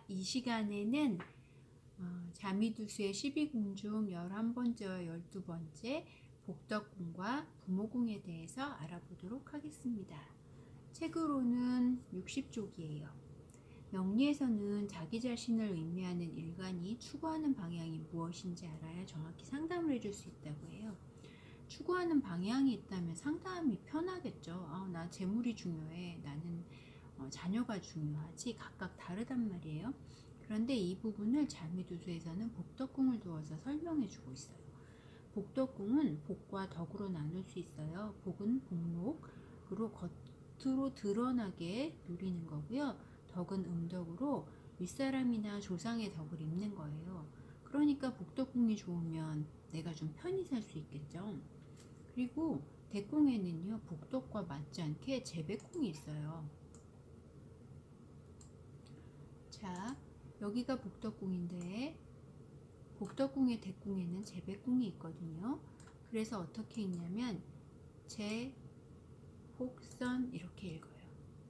이 시간에는 자미두수의 12궁 중 11번째와 12번째 복덕궁과 부모궁에 대해서 알아보도록 하겠습니다. 책으로는 60쪽이에요. 명리에서는 자기 자신을 의미하는 일관이 추구하는 방향이 무엇인지 알아야 정확히 상담을 해줄 수 있다고 해요. 추구하는 방향이 있다면 상담이 편하겠죠. 나 재물이 중요해. 나는 자녀가 중요하지. 각각 다르단 말이에요. 그런데 이 부분을 자미두수에서는 복덕궁을 두어서 설명해 주고 있어요. 복덕궁은 복과 덕으로 나눌 수 있어요. 복은 복록으로 겉으로 드러나게 누리는 거고요. 덕은 음덕으로 윗사람이나 조상의 덕을 입는 거예요. 그러니까 복덕궁이 좋으면 내가 좀 편히 살 수 있겠죠. 그리고 대궁에는요, 복덕과 맞지 않게 재백궁이 있어요. 자, 여기가 복덕궁인데 복덕궁의 대궁에는 재백궁이 있거든요. 그래서 어떻게 읽냐면 재복선 이렇게 읽어요.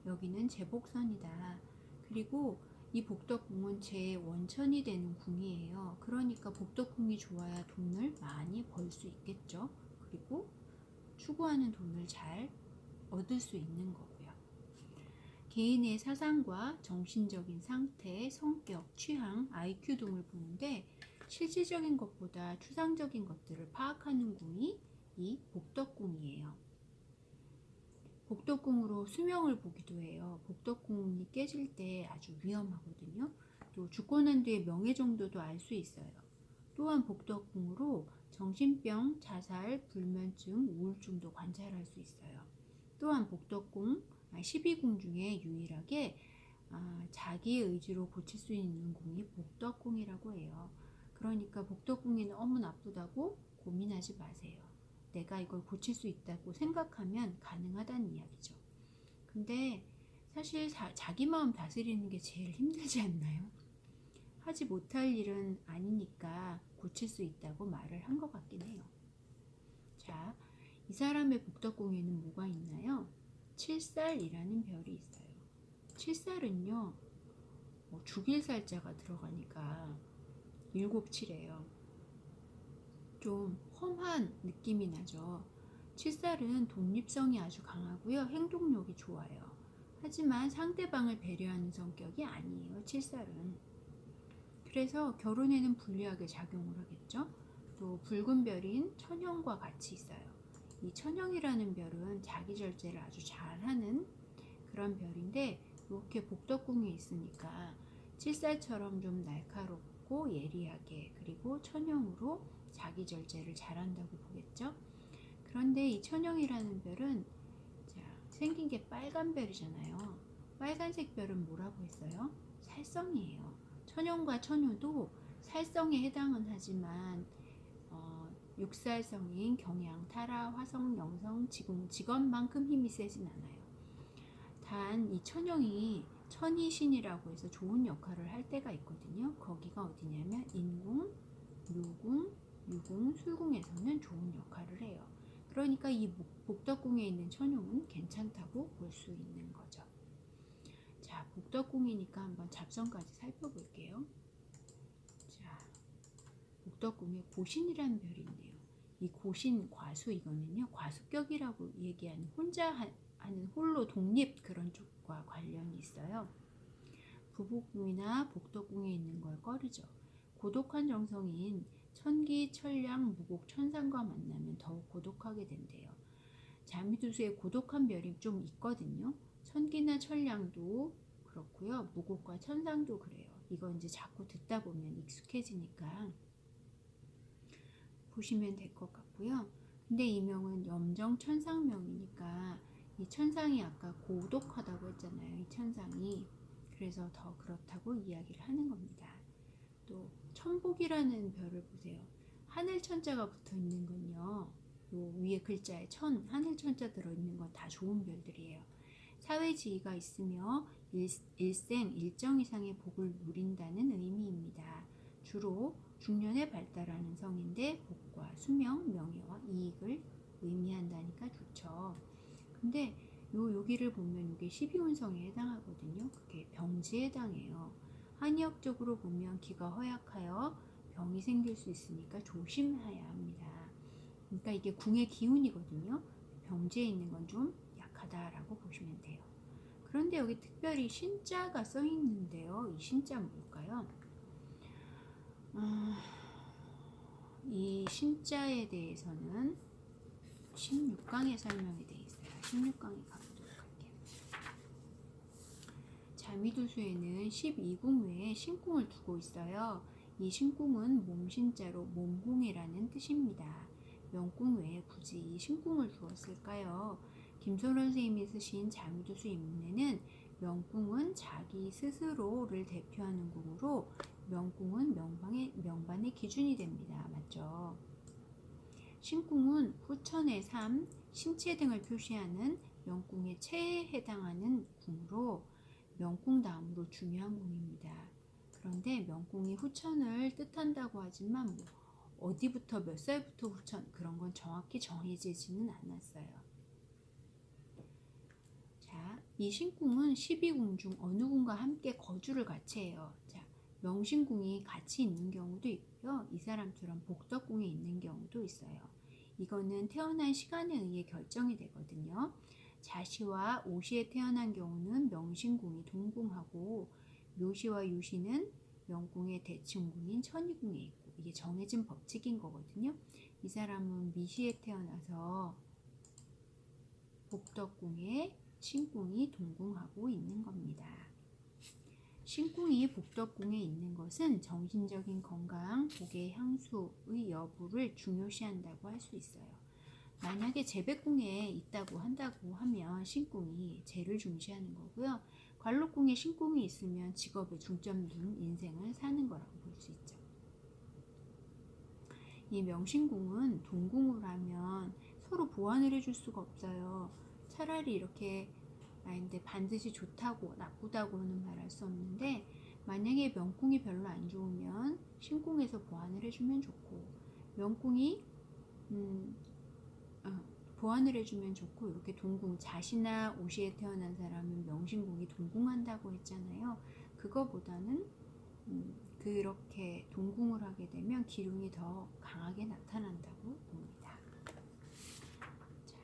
여기는 재복선이다. 그리고 이 복덕궁은 제 원천이 되는 궁이에요. 그러니까 복덕궁이 좋아야 돈을 많이 벌 수 있겠죠. 그리고 추구하는 돈을 잘 얻을 수 있는 거고요. 개인의 사상과 정신적인 상태, 성격, 취향, IQ 등을 보는데 실질적인 것보다 추상적인 것들을 파악하는 궁이 이 복덕궁이에요. 복덕궁으로 수명을 보기도 해요. 복덕궁이 깨질 때 아주 위험하거든요. 또 죽고 난 뒤에 명예 정도도 알 수 있어요. 또한 복덕궁으로 정신병, 자살, 불면증, 우울증도 관찰할 수 있어요. 또한 복덕궁 12궁 중에 유일하게 자기의 의지로 고칠 수 있는 궁이 복덕궁이라고 해요. 그러니까 복덕궁이 너무 나쁘다고 고민하지 마세요. 내가 이걸 고칠 수 있다고 생각하면 가능하다는 이야기죠. 근데 사실 자기 마음 다스리는 게 제일 힘들지 않나요? 하지 못할 일은 아니니까 고칠 수 있다고 말을 한 것 같긴 해요. 자, 이 사람의 복덕궁에는 뭐가 있나요? 7살이라는 별이 있어요. 7살은요, 죽일 살자가 들어가니까 7, 7이에요. 좀 험한 느낌이 나죠. 7살은 독립성이 아주 강하고요. 행동력이 좋아요. 하지만 상대방을 배려하는 성격이 아니에요. 7살은. 그래서 결혼에는 불리하게 작용을 하겠죠. 또 붉은 별인 천형과 같이 있어요. 이 천형이라는 별은 자기 절제를 아주 잘하는 그런 별인데 이렇게 복덕궁에 있으니까 7살처럼 좀 날카롭고 예리하게 그리고 천형으로 자기 절제를 잘한다고 보겠죠. 그런데 이 천형이라는 별은 생긴 게 빨간 별이잖아요. 빨간색 별은 뭐라고 했어요? 살성이에요. 천형과 천유도 살성에 해당은 하지만 육살성인 경양, 타라, 화성, 영성, 지금 직업만큼 힘이 세진 않아요. 단 이 천형이 천희신이라고 해서 좋은 역할을 할 때가 있거든요. 거기가 어디냐면 인궁, 묘궁, 유궁, 술궁에서는 좋은 역할을 해요. 그러니까 이 복덕궁에 있는 천용은 괜찮다고 볼 수 있는 거죠. 자, 복덕궁이니까 한번 잡성까지 살펴볼게요. 자, 복덕궁에 고신이라는 별이 있네요. 이 고신, 과수 이거는요, 과수격이라고 얘기하는 혼자 하는 홀로 독립 그런 쪽과 관련이 있어요. 부복궁이나 복덕궁에 있는 걸 꺼리죠. 고독한 정성인 천기, 천량, 무곡, 천상과 만나면 더욱 고독하게 된대요. 자미두수에 고독한 별이 좀 있거든요. 천기나 천량도 그렇고요. 무곡과 천상도 그래요. 이거 이제 자꾸 듣다 보면 익숙해지니까 보시면 될 것 같고요. 근데 이 명은 염정 천상명이니까 이 천상이 아까 고독하다고 했잖아요. 이 천상이. 그래서 더 그렇다고 이야기를 하는 겁니다. 또 천복이라는 별을 보세요. 하늘 천자가 붙어 있는 건요. 요 위에 글자에 천, 하늘 천자 들어있는 건 다 좋은 별들이에요. 사회 지위가 있으며 일생 일정 이상의 복을 누린다는 의미입니다. 주로 중년에 발달하는 성인데 복과 수명, 명예와 이익을 의미한다니까 좋죠. 근데 여기를 보면 이게 12운성에 해당하거든요. 그게 병지에 해당해요. 한의학적으로 보면 기가 허약하여 병이 생길 수 있으니까 조심해야 합니다. 그러니까 이게 궁의 기운이거든요. 병지에 있는 건 좀 약하다라고 보시면 돼요. 그런데 여기 특별히 신자가 써 있는데요. 이 신자는 뭘까요? 이 신자에 대해서는 16강에 설명이 되어 있어요. 16강에 가보도록 할게요. 자미두수에는 12궁 외에 신궁을 두고 있어요. 이 신궁은 몸신자로 몸궁이라는 뜻입니다. 명궁 외에 굳이 이 신궁을 두었을까요? 김소론 선생님이 쓰신 자미두수 입문에는 명궁은 자기 스스로를 대표하는 궁으로 명궁은 명반의 기준이 됩니다. 맞죠? 신궁은 후천의 삶, 신체 등을 표시하는 명궁의 체에 해당하는 궁으로 명궁 다음으로 중요한 궁입니다. 그런데 명궁이 후천을 뜻한다고 하지만 어디부터 몇 살부터 후천 그런 건 정확히 정해지지는 않았어요. 자, 이 신궁은 12궁 중 어느 궁과 함께 거주를 같이 해요. 자, 명신궁이 같이 있는 경우도 있고요. 이 사람처럼 복덕궁에 있는 경우도 있어요. 이거는 태어난 시간에 의해 결정이 되거든요. 자시와 오시에 태어난 경우는 명신궁이 동궁하고 묘시와 유시는 명궁의 대칭궁인 천이궁에 있고 이게 정해진 법칙인 거거든요. 이 사람은 미시에 태어나서 복덕궁에 신궁이 동궁하고 있는 겁니다. 신궁이 복덕궁에 있는 것은 정신적인 건강, 복의 향수의 여부를 중요시한다고 할 수 있어요. 만약에 재백궁에 있다고 한다고 하면 신궁이 재를 중시하는 거고요. 관록궁에 신궁이 있으면 직업에 중점 둔 인생을 사는 거라고 볼 수 있죠. 이 명신궁은 동궁으로 하면 서로 보완을 해줄 수가 없어요. 차라리 이렇게 근데 반드시 좋다고 나쁘다고는 말할 수 없는데 만약에 명궁이 별로 안 좋으면 신궁에서 보완을 해주면 좋고 명궁이 보완을 해주면 좋고 이렇게 동궁 자시나 오시에 태어난 사람은 명신궁이 동궁한다고 했잖아요. 그거보다는 그렇게 동궁을 하게 되면 기운이 더 강하게 나타난다고 봅니다. 자,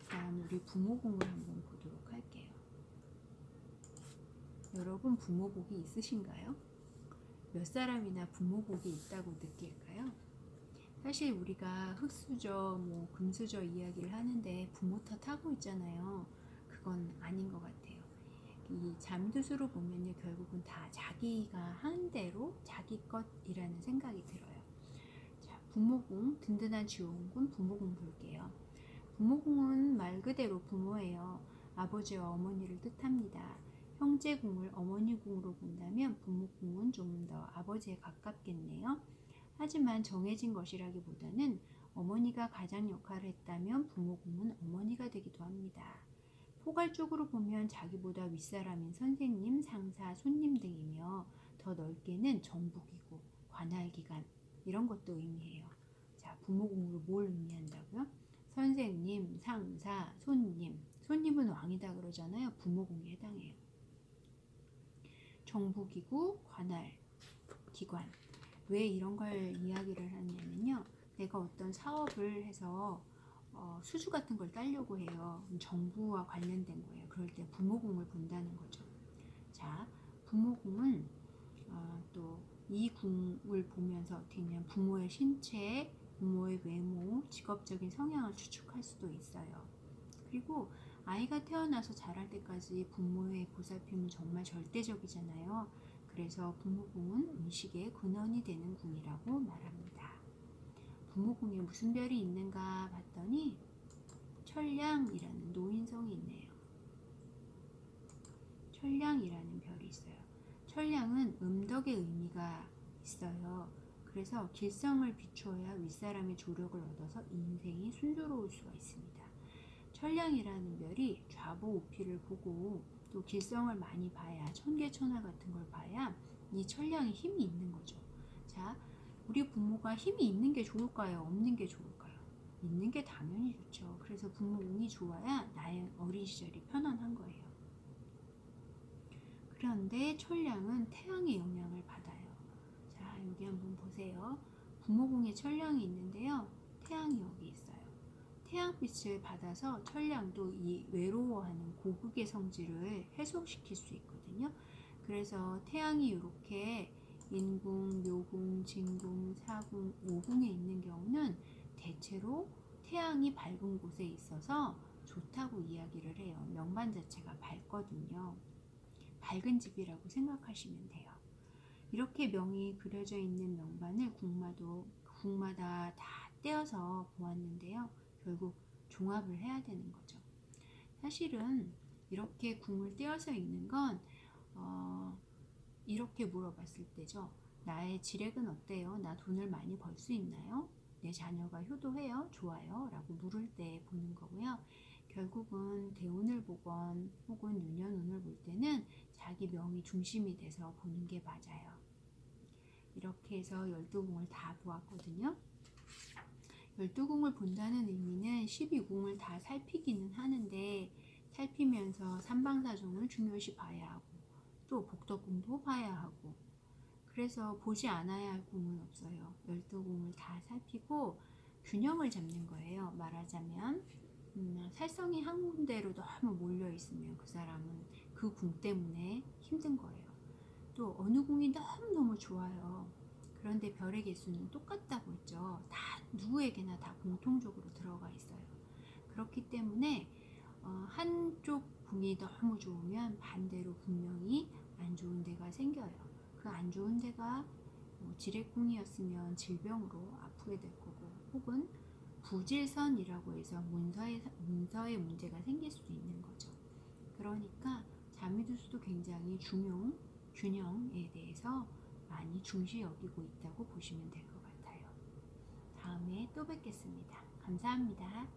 다음 우리 부모궁을 한번 보도록 할게요. 여러분 부모복이 있으신가요? 몇 사람이나 부모복이 있다고 느낄까요? 사실 우리가 흙수저, 금수저 이야기를 하는데 부모 탓하고 있잖아요. 그건 아닌 것 같아요. 이 잠두수로 보면요, 결국은 다 자기가 한 대로 자기 것이라는 생각이 들어요. 자, 부모궁, 든든한 지원군 부모궁 볼게요. 부모궁은 말 그대로 부모예요. 아버지와 어머니를 뜻합니다. 형제궁을 어머니궁으로 본다면 부모궁은 좀 더 아버지에 가깝겠네요. 하지만 정해진 것이라기보다는 어머니가 가장 역할을 했다면 부모궁은 어머니가 되기도 합니다. 포괄적으로 보면 자기보다 윗사람인 선생님, 상사, 손님 등이며 더 넓게는 정부기구, 관할기관 이런 것도 의미해요. 자, 부모궁으로 뭘 의미한다고요? 선생님, 상사, 손님. 손님은 왕이다 그러잖아요. 부모궁에 해당해요. 정부기구, 관할, 기관. 왜 이런 걸 이야기를 하냐면요. 내가 어떤 사업을 해서 수주 같은 걸 따려고 해요. 정부와 관련된 거예요. 그럴 때 부모궁을 본다는 거죠. 자, 부모궁은 또 이 궁을 보면서 어떻게 보면 부모의 신체, 부모의 외모, 직업적인 성향을 추측할 수도 있어요. 그리고 아이가 태어나서 자랄 때까지 부모의 보살핌은 정말 절대적이잖아요. 그래서 부모궁은 의식의 근원이 되는 궁이라고 말합니다. 부모궁에 무슨 별이 있는가 봤더니 천량이라는 노인성이 있네요. 천량이라는 별이 있어요. 천량은 음덕의 의미가 있어요. 그래서 길성을 비추어야 윗사람의 조력을 얻어서 인생이 순조로울 수가 있습니다. 천량이라는 별이 좌보우피를 보고 또 길성을 많이 봐야 천계천하 같은 걸 봐야 이 천량에 힘이 있는 거죠. 자, 우리 부모가 힘이 있는 게 좋을까요? 없는 게 좋을까요? 있는 게 당연히 좋죠. 그래서 부모 운이 좋아야 나의 어린 시절이 편안한 거예요. 그런데 천량은 태양의 영향을 받아요. 자, 여기 한번 보세요. 부모궁에 천량이 있는데요. 태양이 여기 있어요. 태양빛을 받아서 천량도 이 외로워하는 고극의 성질을 해소시킬 수 있거든요. 그래서 태양이 이렇게 인궁, 묘궁, 진궁, 사궁, 오궁에 있는 경우는 대체로 태양이 밝은 곳에 있어서 좋다고 이야기를 해요. 명반 자체가 밝거든요. 밝은 집이라고 생각하시면 돼요. 이렇게 명이 그려져 있는 명반을 궁마다 다 떼어서 보았는데요. 결국 종합을 해야 되는 거죠. 사실은 이렇게 궁을 떼어서 읽는 건 이렇게 물어봤을 때죠. 나의 지력은 어때요? 나 돈을 많이 벌 수 있나요? 내 자녀가 효도해요? 좋아요? 라고 물을 때 보는 거고요. 결국은 대운을 보건 혹은 유년운을 볼 때는 자기 명이 중심이 돼서 보는 게 맞아요. 이렇게 해서 12궁을 다 보았거든요. 12궁을 본다는 의미는 12궁을 다 살피기는 하는데 살피면서 삼방사종을 중요시 봐야 하고 또 복덕궁도 봐야 하고 그래서 보지 않아야 할 궁은 없어요. 12궁을 다 살피고 균형을 잡는 거예요. 말하자면 살성이 한 군데로 너무 몰려 있으면 그 사람은 그 궁 때문에 힘든 거예요. 또 어느 궁이 너무너무 좋아요. 그런데 별의 개수는 똑같다고 했죠. 다 누구에게나 다 공통적으로 들어가 있어요. 그렇기 때문에 한쪽 궁이 너무 좋으면 반대로 분명히 안 좋은 데가 생겨요. 그 안 좋은 데가 지뢰궁이었으면 질병으로 아프게 될 거고 혹은 부질선이라고 해서 문서에 문제가 생길 수도 있는 거죠. 그러니까 자미두수도 굉장히 균형에 대해서 많이 중시 여기고 있다고 보시면 될 것 같아요. 다음에 또 뵙겠습니다. 감사합니다.